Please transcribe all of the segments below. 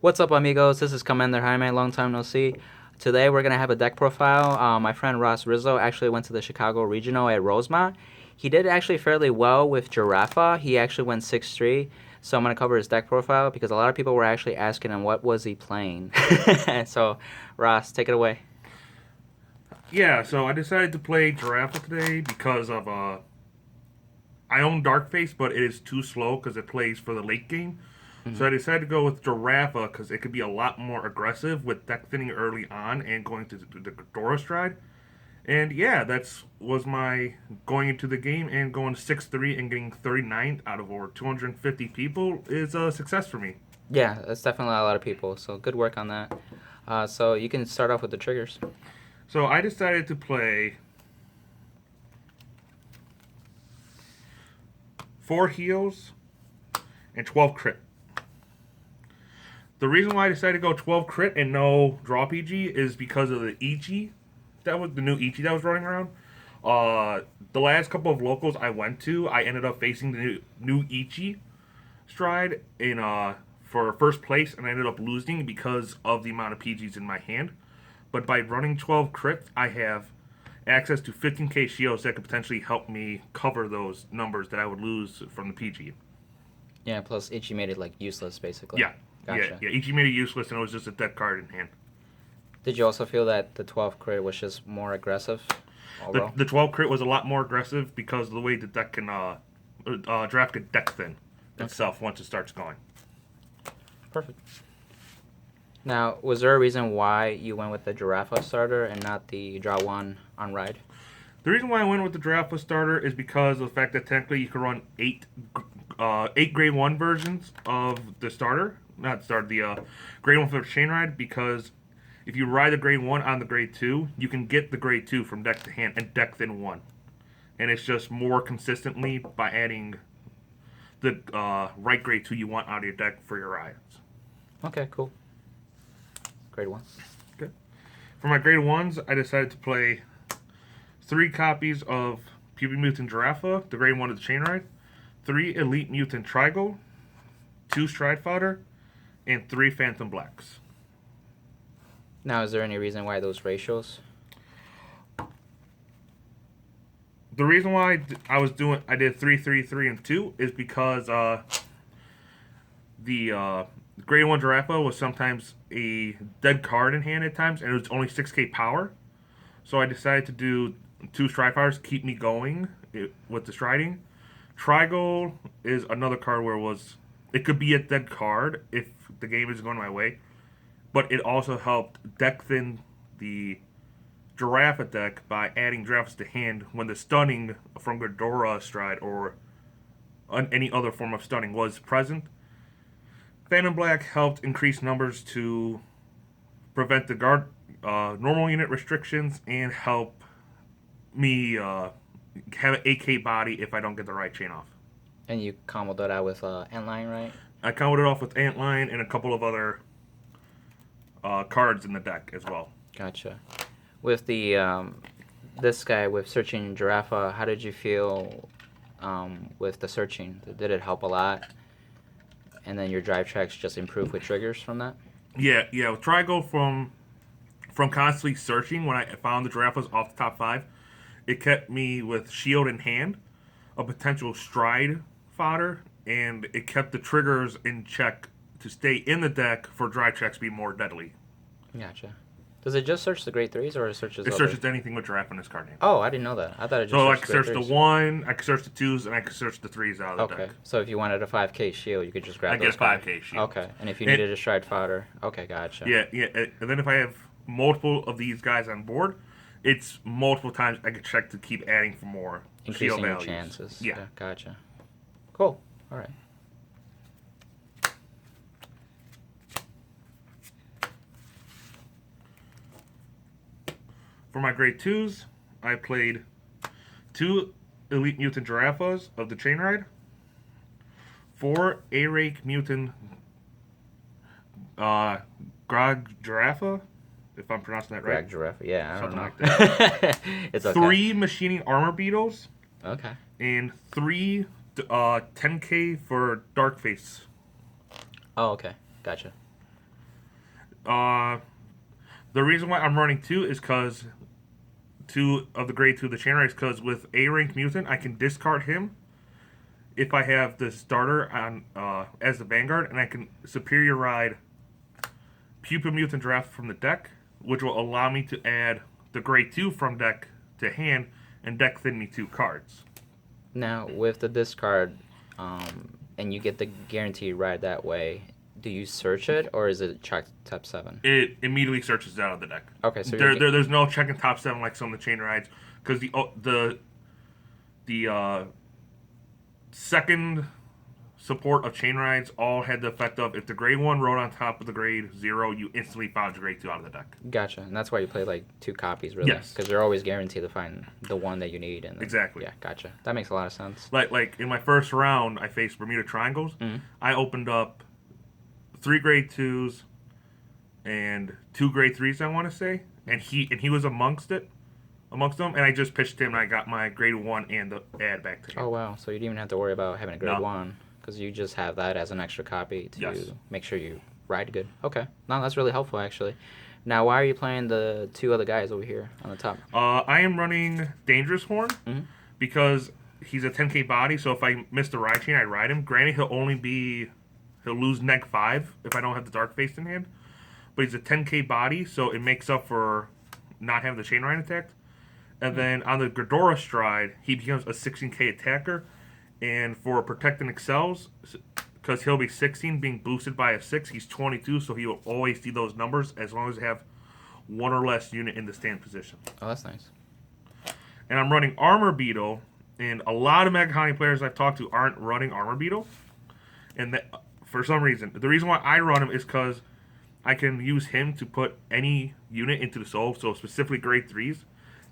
What's up, amigos? This is Commander Jaime. Long time no see. Today we're gonna have a deck profile. My friend Ross Rizzo actually went to the Chicago Regional at Rosemont. He did actually fairly well with Giraffa. He actually went 6-3. So I'm gonna cover his deck profile because a lot of people were actually asking him what was he playing. So, Ross, take it away. Yeah, so I decided to play Giraffa today because of I own Darkface, but it is too slow because it plays for the late game. Hmm. So I decided to go with Giraffa because it could be a lot more aggressive with deck thinning early on and going to the Ghidorah stride. And yeah, that's was my going into the game and going 6-3 and getting 39th out of over 250 people is a success for me. Yeah, that's definitely a lot of people. So good work on that. So you can start off with the triggers. So I decided to play 4 heals and 12 crit. The reason why I decided to go 12 crit and no draw PG is because of the Ichi that was the new Ichi that was running around. The last couple of locals I went to, I ended up facing the new Ichi stride in for first place, and I ended up losing because of the amount of PGs in my hand. But by running 12 crits, I have access to 15k shields that could potentially help me cover those numbers that I would lose from the PG. Yeah, plus Ichi made it like useless basically. Yeah, Gotcha. yeah. Ichi made it useless, and it was just a dead card in hand. Did you also feel that the 12th crit was just more aggressive The overall? the 12 crit was a lot more aggressive because of the way the deck can draft can deck thin Okay, itself once it starts going. perfect. Now, was there a reason why you went with the Giraffa starter and not the draw one on ride? The reason why I went with the Giraffa starter is because of the fact that technically you can run eight grade one versions of the starter, not the starter, the grade one for the chain ride. Because if you ride the grade one on the grade two, you can get the grade two from deck to hand and deck thin one, and it's just more consistently by adding the right grade two you want out of your deck for your rides. Okay, cool. Grade one. Okay. For my grade ones, I decided to play 3 copies of Puberty Mutant Giraffa, the grade one of the chain ride, 3 Elite Mutant Trigo, 2 Stride Fodder, and 3 Phantom Blacks. Now, is there any reason why those ratios? The reason why I did 3, 3, 3, and 2 is because the grade one Giraffa was sometimes a dead card in hand at times, and it was only 6k power. So I decided to do 2 Stride Fires, keep me going with the striding. Trigo is another card where it could be a dead card if the game is going my way, but it also helped deck thin the Giraffe deck by adding Giraffes to hand when the stunning from Ghidorah stride or any other form of stunning was present. Phantom Black helped increase numbers to prevent the guard normal unit restrictions and help me have an AK body if I don't get the right chain off. And you comboed that out with Antline, right? I counted it off with Antline and a couple of other cards in the deck as well. Gotcha. With the this guy with searching Giraffa, how did you feel with the searching? Did it help a lot? And then your drive tracks just improve with triggers from that? Yeah. Try go from constantly searching when I found the Giraffas off the top 5. It kept me with shield in hand, a potential stride fodder, and it kept the triggers in check to stay in the deck for drive checks to be more deadly. Gotcha. Does it just search the grade threes or it searches It other? searches anything with giraffe in this card name. Oh, I didn't know that. I thought it just So I searched could grade search the threes. 1, I could search the 2s, and I could search the 3s out of the Okay, deck. so if you wanted a 5K shield, you could just grab I those get a 5k shield. Okay, and if you And, needed a stride fodder, okay, gotcha. yeah. And then if I have multiple of these guys on board, it's multiple times I could check to keep adding for more shield Increasing your values. chances. Yeah. Yeah, gotcha. Cool. All right. For my grade 2s, I played 2 Elite Mutant Giraffas of the Chain Ride, 4 A-Rake Mutant Grog Giraffa, if I'm pronouncing that right. Greg Giraffe. Yeah, I don't Something know. like that. It's okay. 3 Machining Armor Beetles, Okay. and 3 10k for Darkface. Oh, okay. Gotcha. The reason why I'm running two is because two of the grade two of the chain ride is because with A rank mutant I can discard him if I have the starter on as the vanguard, and I can superior ride Pupa Mutant Giraffa from the deck, which will allow me to add the grade two from deck to hand and deck thin me two cards. Now, with the discard, and you get the guaranteed ride that way, do you search it or is it checked top 7? It immediately searches it out of the deck. Okay, so there's no checking top 7 like some of the chain rides, because the second support of chain rides all had the effect of if the grade 1 rode on top of the grade 0, you instantly found your grade 2 out of the deck. Gotcha, and that's why you play like 2 copies, really. Yes. Because you're always guaranteed to find the one that you need. And then, Exactly. Yeah, gotcha. That makes a lot of sense. Like in my first round, I faced Bermuda Triangles. Mm-hmm. I opened up 3 grade 2s and 2 grade 3s, I want to say, and he was amongst them, and I just pitched him and I got my grade 1 and the add back to him. Oh, wow. So you didn't even have to worry about having a grade No. 1, because you just have that as an extra copy to Yes. make sure you ride good. Okay. No, that's really helpful, actually. Now, why are you playing the 2 other guys over here on the top? I am running Dangerous Horn Mm-hmm. because he's a 10k body, so if I miss the ride chain, I ride him. Granted, he'll lose neg 5 if I don't have the Dark Face in hand, but he's a 10k body, so it makes up for not having the chain ride attacked. And then on the Ghidorah stride, he becomes a 16k attacker, and for Protect and Excels, because he'll be 16 being boosted by a 6, he's 22, so he will always see those numbers as long as they have 1 or less unit in the stand position. Oh, that's nice. And I'm running Armor Beetle, and a lot of Mega Honey players I've talked to aren't running Armor Beetle, and that, for some reason. The reason why I run him is because I can use him to put any unit into the soul, so specifically grade 3s,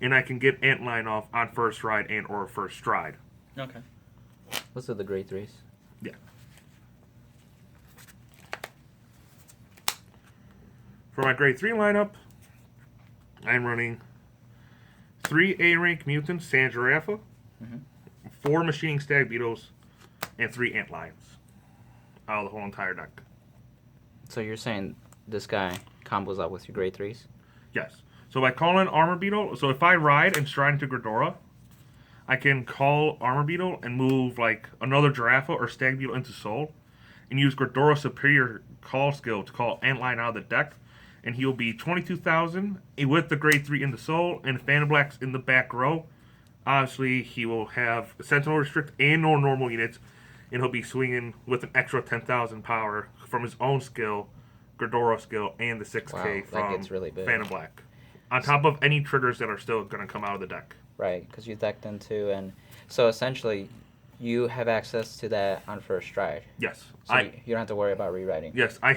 and I can get Antline off on first ride and or first stride. Okay. Those are the grade 3s. Yeah. For my grade 3 lineup, I'm running 3 A-rank mutants, Sand Giraffa, 4 machining stag beetles, and 3 ant lions out of the whole entire deck. So you're saying this guy combos up with your grade 3s? Yes. So by calling Armor Beetle, so if I ride and stride into Ghidorah, I can call Armor Beetle and move like another Giraffa or Stag Beetle into Soul, and use Ghidorah's superior call skill to call Antline out of the deck, and he'll be 22,000 with the grade 3 in the Soul and Phantom Blacks in the back row. Obviously, he will have Sentinel Restrict and no normal units, and he'll be swinging with an extra 10,000 power from his own skill, Ghidorah skill, and the 6k Wow, that from gets really big. Phantom Black. On top of any triggers that are still going to come out of the deck. Right, because you decked into, and so essentially, you have access to that on first stride. Yes. So you don't have to worry about rewriting. Yes, I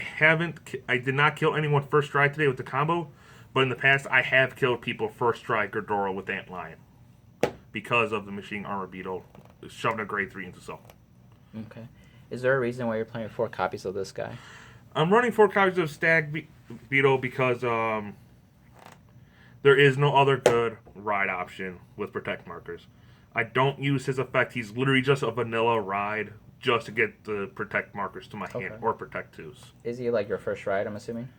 did not kill anyone first stride today with the combo, but in the past I have killed people first stride Ghidorah with Ant Lion because of the Machine Armor Beetle shoving a grade 3 into Soul. Okay. Is there a reason why you're playing 4 copies of this guy? I'm running 4 copies of Stag Beetle because there is no other good ride option with Protect markers. I don't use his effect. He's literally just a vanilla ride just to get the Protect markers to my hand or Protect 2s. Is he like your first ride, I'm assuming?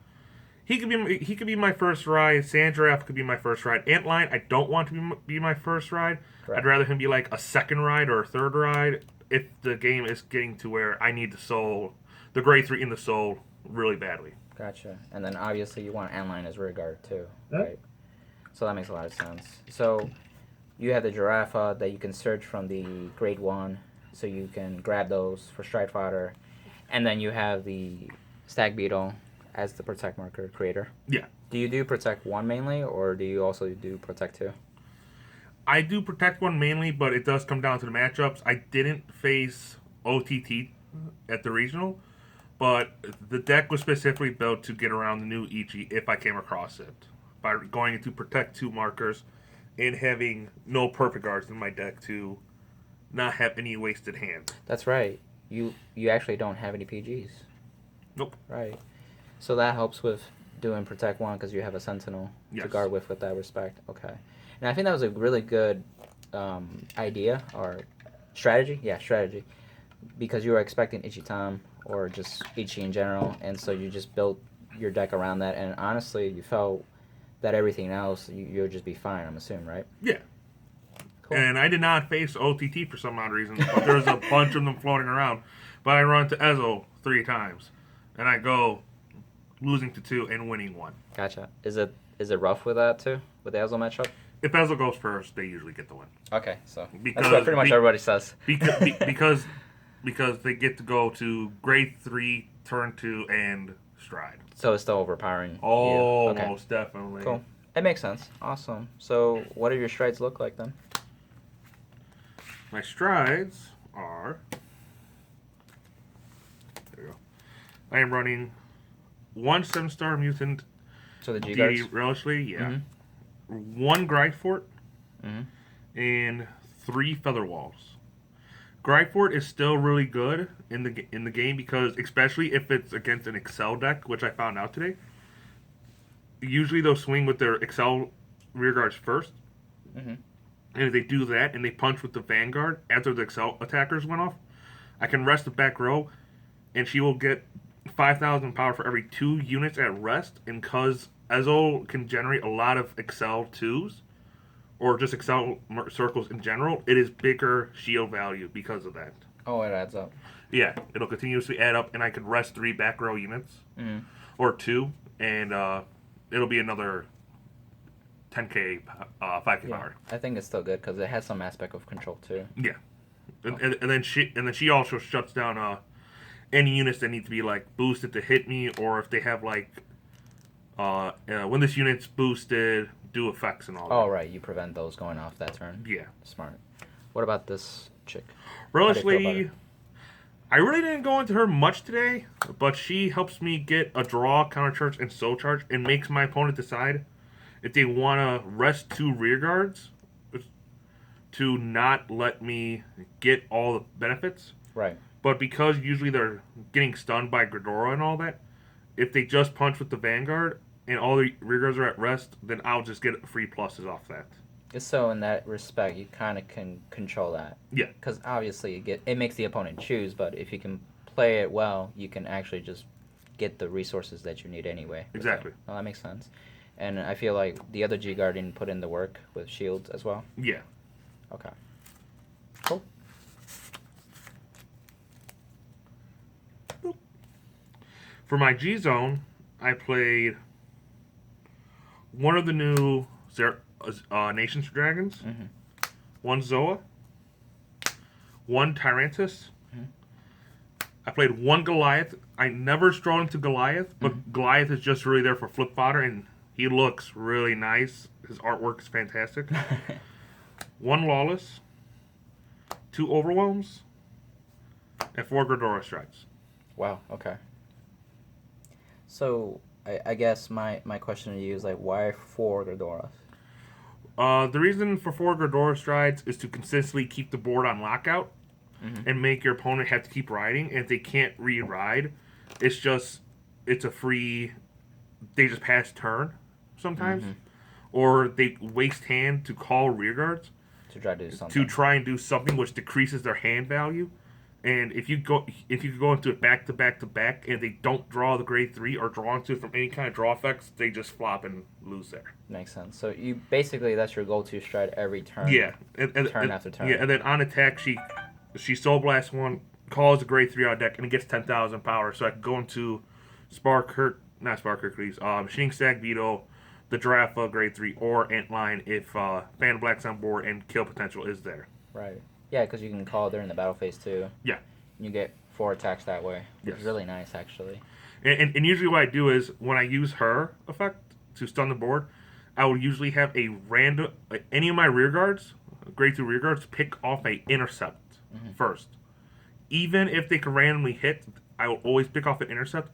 He could be my first ride. Sand Giraffe could be my first ride. Antline, I don't want to be my first ride. Correct. I'd rather him be like a second ride or a third ride if the game is getting to where I need the grade 3 in the soul really badly. Gotcha. And then obviously you want Antline as rear guard too, right? So that makes a lot of sense. So you have the Giraffa that you can search from the grade 1, so you can grab those for Stride Fodder. And then you have the Stag Beetle as the Protect marker creator. Yeah. Do you do Protect 1 mainly, or do you also do Protect 2? I do Protect 1 mainly, but it does come down to the matchups. I didn't face OTT at the regional, but the deck was specifically built to get around the new Ichi if I came across it, by going into Protect 2 markers and having no perfect guards in my deck to not have any wasted hand. That's right. You actually don't have any PGs. Nope. Right. So that helps with doing Protect 1 because you have a Sentinel to Yes. guard with that respect. Okay. And I think that was a really good idea or strategy. Yeah, strategy. Because you were expecting Ichitam or just Ichi in general, and so you just built your deck around that, and honestly, you felt that everything else you'll just be fine. I'm assuming, right? Yeah. Cool. And I did not face OTT for some odd reason, but there's a bunch of them floating around. But I run to Ezo 3 times, and I go losing to 2 and winning 1. Gotcha. Is it rough with that too, with the Ezel matchup? If Ezo goes first, they usually get the win. Okay, so Because that's what pretty much everybody says. Because they get to go to grade 3, turn 2, and stride. So it's still overpowering. Oh, Okay. most definitely. Cool. It makes sense. Awesome. So what do your strides look like then? My strides are... There you go. I am running 1 7-star mutant So the G deity guards. religiously, yeah. Mhm. 1 Gryfort Mhm. and 3 Feather Walls. Gryfort is still really good in the game because, especially if it's against an Excel deck, which I found out today, usually they'll swing with their Excel rearguards first. Mhm. And if they do that and they punch with the Vanguard after the Excel attackers went off, I can rest the back row, and she will get 5,000 power for every 2 units at rest. And because Ezo can generate a lot of Excel 2s, or just Excel circles in general, it is bigger shield value because of that. Oh, it adds up. Yeah, it'll continuously add up, and I could rest 3 back row units, Mhm. or 2, and it'll be another 10k 5k Yeah. power. I think it's still good because it has some aspect of control too. Yeah, and then she also shuts down any units that need to be like boosted to hit me, or if they have like when this unit's boosted, do effects and all Oh, that. right. You prevent those going off that turn. Yeah. Smart. What about this chick? Relish How do you feel about Lady, I really didn't go into her much today, but she helps me get a draw, counter charge, and soul charge, and makes my opponent decide if they want to rest 2 rear guards to not let me get all the benefits. Right. But because usually they're getting stunned by Ghidorah and all that, if they just punch with the Vanguard and all the rear guards are at rest, then I'll just get free pluses off that. So in that respect, you kind of can control that. Yeah. Because obviously it makes the opponent choose, but if you can play it well, you can actually just get the resources that you need anyway. Exactly. Well, that makes sense. And I feel like the other G Guardian put in the work with shields as well. Yeah. Okay. Cool. For my G Zone, I played one of the new Nations Dragons, Mhm. 1 Zoa, 1 Tyrantus. Mhm. I played 1 Goliath. I never strolled into Goliath, but Goliath is just really there for flip fodder, and he looks really nice. His artwork is fantastic. 1 Lawless, 2 Overwhelms, and 4 Ghidorah Strides. Wow. Okay. So I guess my question to you is like, why 4 Ghidorahs? The reason for 4 Ghidorah Strides is to consistently keep the board on lockout and make your opponent have to keep riding. And if they can't re-ride, it's a free. They just pass turn sometimes, or they waste hand to call rear guards To try to do something. to try and do something which decreases their hand value. And if you go into it back to back to back, and they don't draw the grade 3 or draw into it from any kind of draw effects, they just flop and lose there. Makes sense. So you basically that's your go-to stride every turn. Yeah, Turn after turn. Yeah, and then on attack, she Soul Blast 1, calls a grade 3 out deck, and it gets 10,000 power. So I can go into not Spark Hercules, Machining Stag Beetle, the Giraffa grade 3, or Antline if Fan Black's on board and kill potential is there. Right. Yeah, because you can call during the battle phase too. Yeah. You get 4 attacks that way. Which Yes. is really nice, actually. And usually what I do is when I use her effect to stun the board, I will usually have a random any of my rear guards, grade 2 rear guards, pick off a intercept first. Even if they can randomly hit, I will always pick off an intercept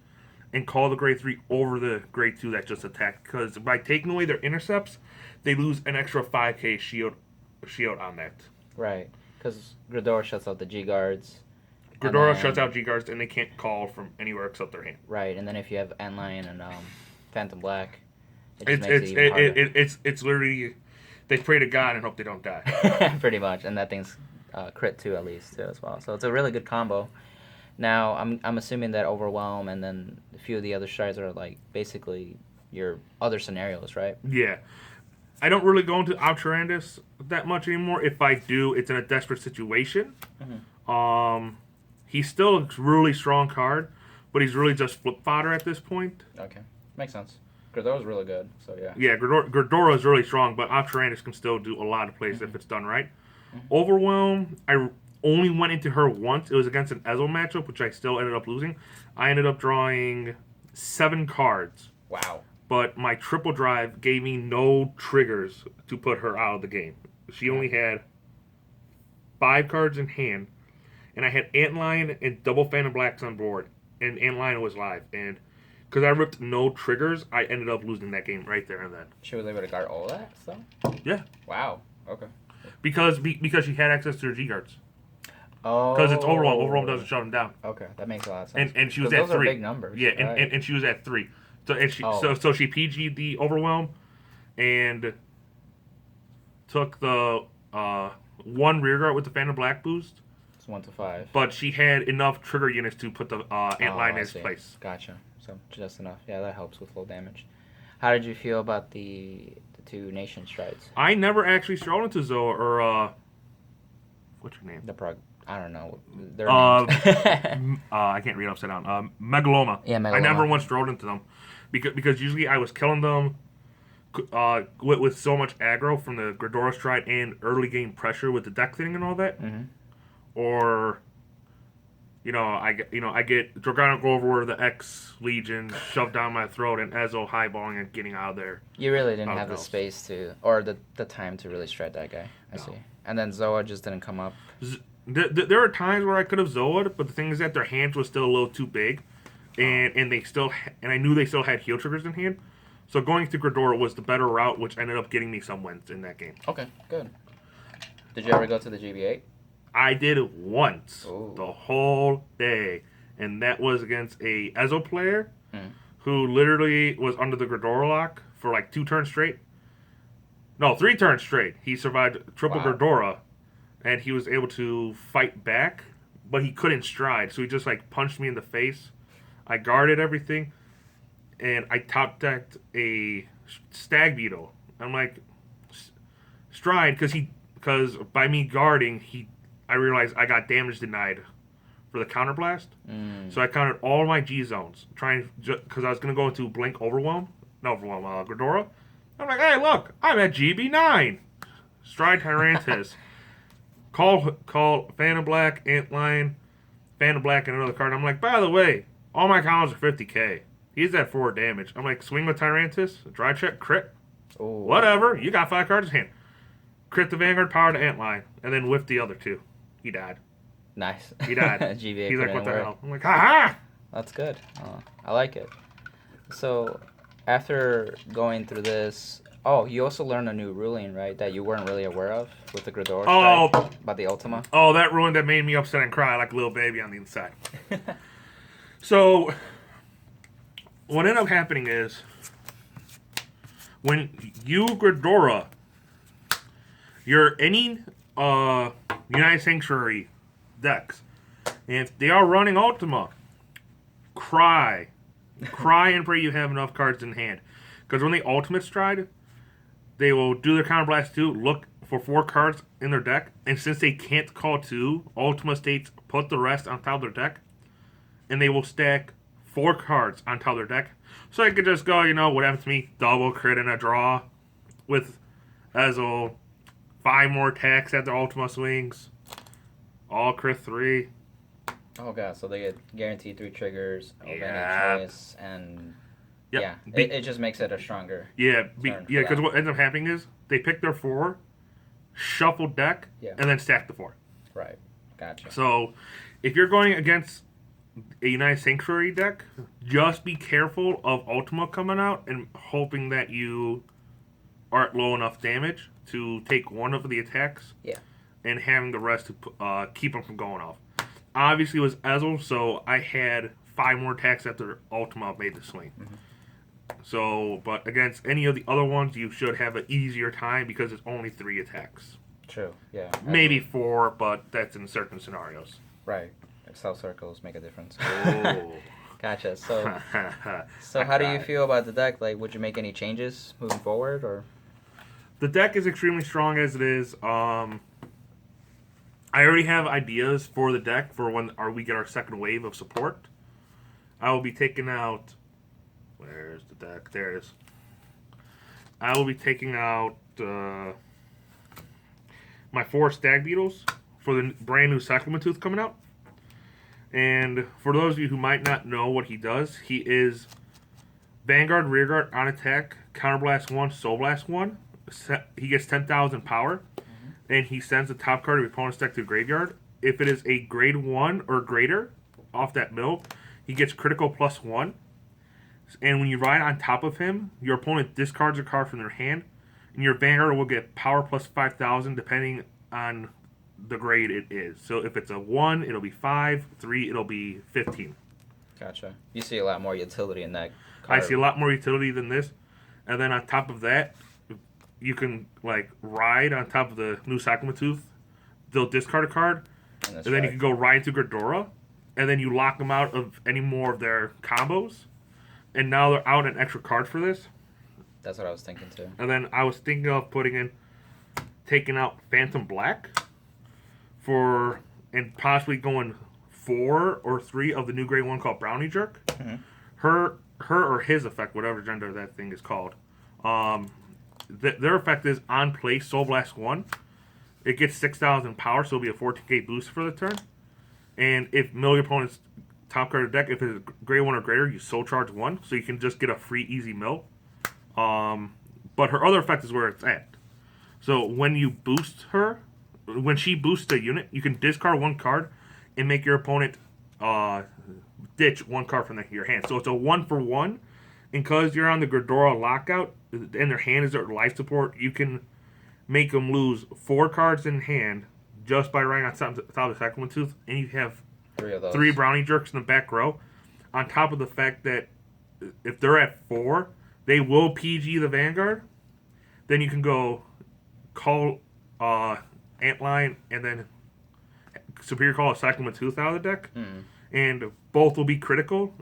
and call the grade 3 over the grade 2 that just attacked. Because by taking away their intercepts, they lose an extra 5k shield on that. Right. Because Ghidorah shuts out the G guards. Ghidorah shuts out G guards and they can't call from anywhere except their hand. Right, and then if you have Antlion and Phantom Black, it just It's makes it even harder. it's literally they pray to God and hope they don't die. Pretty much, and that thing's crit too at least too as well. So it's a really good combo. Now, I'm assuming that overwhelm and then a few of the other strides are like basically your other scenarios, right? Yeah. I don't really go into Outrandis that much anymore. If I do, it's in a desperate situation. He's still a really strong card, but he's really just flip fodder at this point. Okay, makes sense. Because that was really good. So yeah. Yeah, Gridora is really strong, but Outrandis can still do a lot of plays if it's done right. Overwhelm, I only went into her once. It was against an Ezo matchup, which I still ended up losing. I ended up drawing 7 cards. Wow. But my triple drive gave me no triggers to put her out of the game. She only had 5 cards in hand, and I had Antlion and double Phantom Blacks on board, and Antlion was live. And because I ripped no triggers, I ended up losing that game right there and then. She was able to guard all that stuff? Yeah. Wow. Okay. Because she had access to her G guards. Oh. Because it's Overwhelm. Overwhelm doesn't shut them down. Okay, that makes a lot of sense. And she was at those 3. Those are big numbers. Yeah, right. and she was at 3. Oh. So she PG'd the Overwhelm and took the 1 rear guard with the Phantom Black boost. It's 1 to 5. But she had enough trigger units to put the Antlion in its place. Gotcha. So just enough. Yeah, that helps with low damage. How did you feel about the 2 nation strides? I never actually strolled into Zoa or what's her name? I don't know. Their names. I can't read upside down. Megaloma. Yeah, Megaloma. I never once strolled into them because usually I was killing them with so much aggro from the Gridora stride and early game pressure with the deck thinning and all that. Mm-hmm. Or I get Dragonic Overlord, the X Legion shoved down my throat, and Ezo highballing and getting out of there. You really didn't have the space or the time to really stride that guy. I see. And then Zoa just didn't come up. There are times where I could have Zoa'd, but the thing is that their hands was still a little too big, and they still and I knew they still had heal triggers in hand. So going to Gridora was the better route, which ended up getting me some wins in that game. Okay, good. Did you ever go to the GB8? I did it once, Ooh. the whole day, and that was against a Ezo player who literally was under the Gridora lock for like 2 turns straight. No, 3 turns straight. He survived triple Gridora, and he was able to fight back, but he couldn't stride, so he just like punched me in the face. I guarded everything, and I top decked a Stag Beetle. I'm like, stride, because by me guarding, I realized I got damage denied for the counterblast. So I countered all my G zones, because I was going to go into Blink Gridora. I'm like, hey, look, I'm at GB9. Stride Tyrantus. Call Phantom Black, Antlion, Phantom Black, and another card. I'm like, by the way, all my counters are 50k. He's at 4 damage. I'm like, swing with Tyrantus, dry check, crit. Ooh. Whatever, you got 5 cards in hand. Crit the Vanguard, power to Antlion, and then whiff the other 2. He died. Nice. He died. GBA He's like, what the hell? I'm like, ha-ha! That's good. I like it. So, after going through this, you also learned a new ruling, right, that you weren't really aware of with the Gridora strike about the Ultima? Oh, that ruling that made me upset and cry like a little baby on the inside. So, what ended up happening is, when you Gridora, you're any United Sanctuary decks, and if they are running Ultima, cry and pray you have enough cards in hand. Because when they Ultimate Stride, they will do their Counterblast 2, look for 4 cards in their deck, and since they can't call 2, Ultima states put the rest on top of their deck, and they will stack 4 cards on top of their deck. So I could just go, what happens to me? Double crit and a draw with Ezo, 5 more attacks at their Ultima swings, all crit 3. Oh god, so they get guaranteed 3 triggers, choice, and it just makes it a stronger. Because what ends up happening is they pick their 4, shuffle deck, and then stack the 4. Right, gotcha. So if you're going against a United Sanctuary deck, just be careful of Ultima coming out and hoping that you are at low enough damage to take one of the attacks. Yeah. And having the rest to keep them from going off. Obviously, it was Ezel, so I had 5 more attacks after Ultima made the swing. So, but against any of the other ones, you should have an easier time because it's only 3 attacks. True, yeah. Maybe 4, but that's in certain scenarios. Right. Excel circles make a difference. Oh. Gotcha. So how do you feel about the deck? Like, would you make any changes moving forward, or? The deck is extremely strong as it is. I already have ideas for the deck for when we get our second wave of support. I will be taking out. Where's the deck? There it is. I will be taking out my 4 Stag Beetles for the brand new Cyclamen Tooth coming out. And for those of you who might not know what he does, he is Vanguard, Rearguard, on attack, Counterblast 1, Soul Blast 1. He gets 10,000 power, and he sends the top card of your opponent's deck to the graveyard. If it is a grade 1 or greater off that mill, he gets critical +1. And when you ride on top of him, your opponent discards a card from their hand, and your Vanguard will get power +5,000 depending on the grade it is. So if it's a 1, it'll be 5, 3, it'll be 15. Gotcha. You see a lot more utility in that I card. see a lot more utility than this. And then on top of that, you can like ride on top of the new Cyclamen Tooth. They'll discard a card, and then you can go ride into Gordora, and then you lock them out of any more of their combos. And now they're out an extra card for this. That's what I was thinking too. And then I was thinking of taking out Phantom Black and possibly going 4 or 3 of the new grade 1 called Brownie Jerk. Mm-hmm. Her or his effect, whatever gender that thing is called. Their effect is on play Soul Blast 1. It gets 6,000 power, so it'll be a 14k boost for the turn. And if mill your opponent's top card of the deck, if it's grade 1 or greater, you soul charge 1, so you can just get a free easy mill. But her other effect is where it's at. So when you boost her, when she boosts a unit, you can discard 1 card and make your opponent ditch 1 card from your hand. So it's a 1-for-1. And because you're on the Gordora lockout and their hand is their life support, you can make them lose 4 cards in hand just by running on top of the Cyclamen Tooth, and you have 3 of those. 3 Brownie Jerks in the back row. On top of the fact that if they're at 4, they will PG the Vanguard. Then you can go call Antline and then Superior Call a Cyclamen Tooth out of the deck. And both will be critical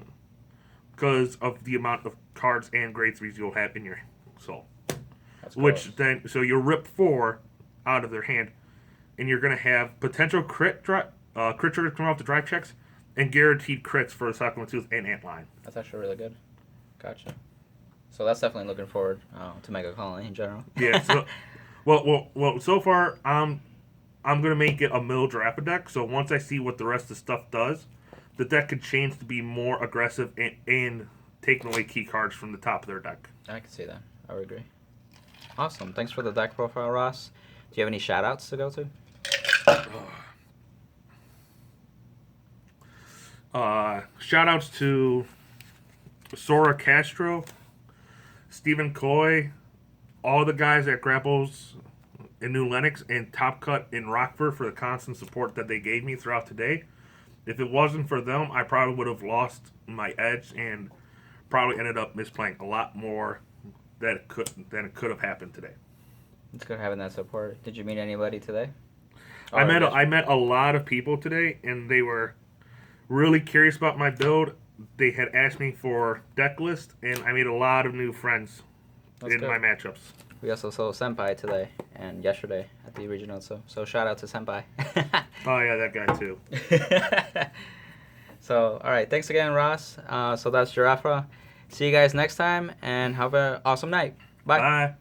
because of the amount of cards and grade 3s you'll have in your soul. That's Which close. then, so you'll rip 4 out of their hand, and you're going to have potential crit triggers coming off the drive checks, and guaranteed crits for the Cyclamen Tooth and Antline. That's actually really good. Gotcha. So that's definitely looking forward to Mega Colony in general. Yeah. So, well. So far, I'm gonna make it a middle Giraffa deck. So once I see what the rest of the stuff does, the deck could change to be more aggressive and taking away key cards from the top of their deck. I can see that. I would agree. Awesome. Thanks for the deck profile, Ross. Do you have any shout outs to go to? Shout outs to Sora Castro, Stephen Coy, all the guys at Grapples in New Lenox, and Top Cut in Rockford for the constant support that they gave me throughout today. If it wasn't for them, I probably would have lost my edge and probably ended up misplaying a lot more than it could have happened today. It's good having that support. Did you meet anybody today? I met a lot of people today, and they were really curious about my build. They had asked me for deck list, and I made a lot of new friends in my matchups. We also saw Senpai today and yesterday at the regional, so shout out to Senpai. Oh yeah, that guy too. So, all right, thanks again, Ross. So that's Giraffa. See you guys next time, and have an awesome night. Bye. Bye.